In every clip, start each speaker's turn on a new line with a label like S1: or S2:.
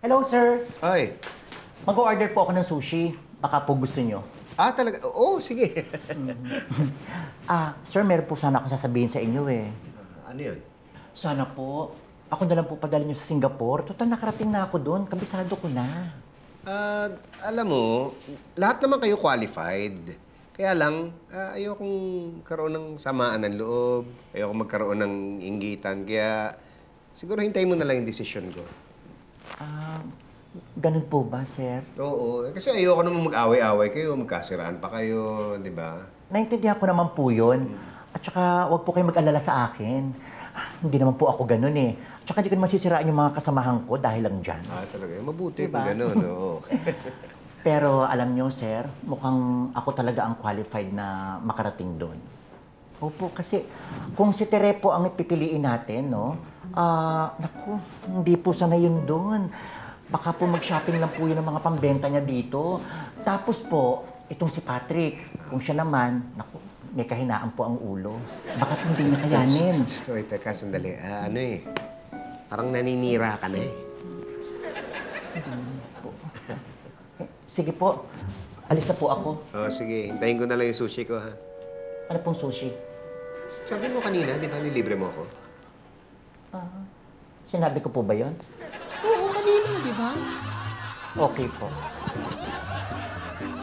S1: Hello, sir.
S2: Ay.
S1: Mag-order po ako ng sushi. Baka po gusto nyo.
S2: Ah, talaga? Oo, sige.
S1: Sir, meron po sana akong sasabihin sa inyo eh.
S2: Ano yun?
S1: Sana po, ako na lang po padala nyo sa Singapore. Total, nakarating na ako doon. Kabisado ko na.
S2: Alam mo, lahat naman kayo qualified. Kaya lang, ayokong karoon ng samaan ng loob. Ayokong magkaroon ng inggitan. Kaya siguro hintayin mo na lang yung desisyon ko.
S1: Ganun po ba, sir?
S2: Oo, kasi ayoko naman mag-away-away kayo, magkasiraan pa kayo, di ba?
S1: Naintindihan ko naman po yun. At saka, huwag po kayong mag-alala sa akin. Hindi naman po ako ganun eh. At saka hindi ko naman sisiraan yung mga kasamahan ko dahil lang dyan.
S2: Talaga. Mabuti
S1: Diba?
S2: kung gano'n, oo.
S1: Pero alam nyo, sir, mukhang ako talaga ang qualified na makarating doon. Opo, kasi kung si Tere po ang ipipiliin natin, no? Naku, hindi po sana yun doon. Baka po mag-shopping lang po yun ng mga pambenta niya dito. Tapos po, itong si Patrick, kung siya naman, naku, may kahinaan po ang ulo. Baka hindi na kayanin.
S2: Wait, teka, sandali. Parang naninira ka na eh.
S1: Sige po, alis na po ako.
S2: Oh, sige. Hintayin ko na lang yung sushi ko, ha?
S1: Ano pong sushi?
S2: Sabi mo kanina, di ba, nilibre mo ako?
S1: Sinabi ko po ba yun?
S2: Oo, kanina, di ba?
S1: Okay po.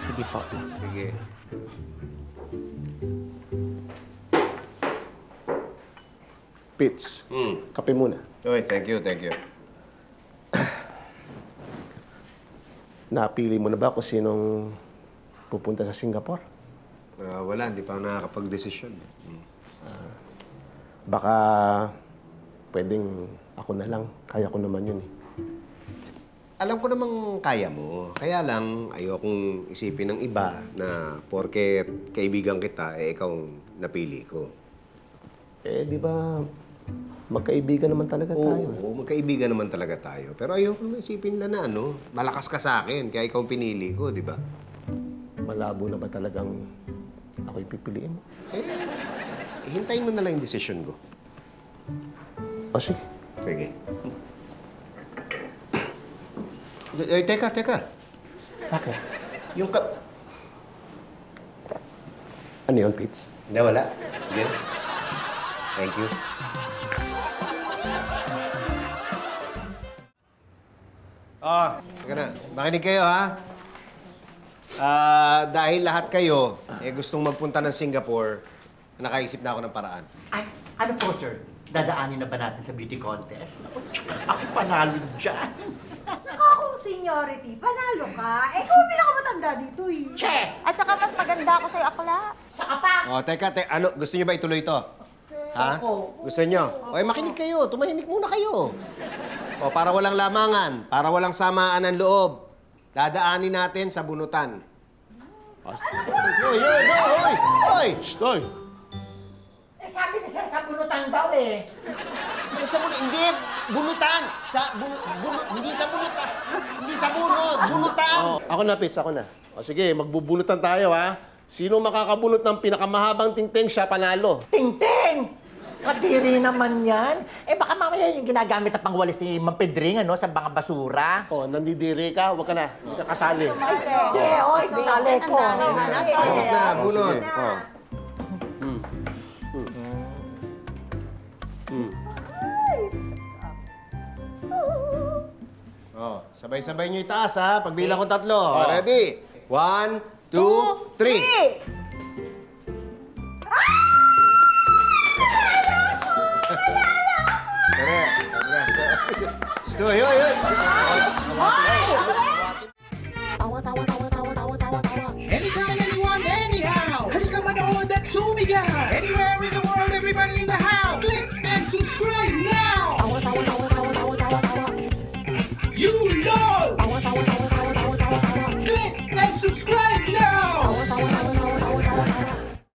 S1: Sige po.
S2: Sige.
S3: Pits, kape muna.
S2: Oy, thank you, thank you.
S3: Napili mo na ba kung sinong pupunta sa Singapore?
S2: Wala, hindi pa ako nakakapag-desisyon.
S3: Baka pwedeng ako na lang. Kaya ko naman yun eh.
S2: Alam ko namang kaya mo. Kaya lang, ayokong isipin ng iba na porket kaibigan kita, ikaw ang napili ko.
S3: Eh, di ba magkaibigan naman talaga tayo?
S2: Oo, magkaibigan naman talaga tayo. Pero ayokong isipin na malakas ka sa akin, kaya ikaw ang pinili ko, di ba?
S3: Malabo na ba talagang ako yung pipiliin mo?
S2: Hintayin mo na lang yung desisyon ko.
S3: O sige.
S2: Sige. Teka.
S1: Bakit?
S2: Yung
S3: Ano yun, Pits?
S2: Hindi, wala. Sige. Thank you. Teka na. Makinig kayo, ha? Dahil lahat kayo, gustong magpunta ng Singapore, nakaisip na ako ng paraan.
S1: Ay, ano po, sir? Dadaanin na ba natin sa beauty contest? Ako panalo dyan.
S4: Ako, seniority, panalo ka. Eh, ikaw ang pinakamatanda dito eh.
S1: Che!
S4: At saka mas maganda ako sa'yo, akla.
S1: Saka pa!
S2: Teka. Ano, gusto niyo ba ituloy ito? Ha? Gusto niyo? Makinig kayo. Tumahimik muna kayo. Para walang lamangan, para walang samaan ng loob, dadaanin natin sa bunutan. Hoy!
S3: Stoy!
S1: Eh, sabi ni sir, sa bunutan daw eh.
S2: Hindi, bunutan. Hindi sa bunutan. Hindi sa bunot. Bunutan.
S3: Ako na, Pits. Ako na. O sige, magbubunutan tayo, ha? Sino makakabunot ng pinakamahabang tingting, siya panalo.
S1: Ting-ting! Kadiri naman yan. Eh, baka mamaya yung ginagamit na pangwalis ni Mang Pedring, ano, sa mga basura.
S3: O, nandidiri ka, huwag ka na. Hindi ka kasali.
S1: Oy, binali ko.
S2: Bunot na, bunot. Sabay-sabay niyo itaas, ha? Pagbilang ko 3. Ready? 1, 2, 3. Correct. Hoy.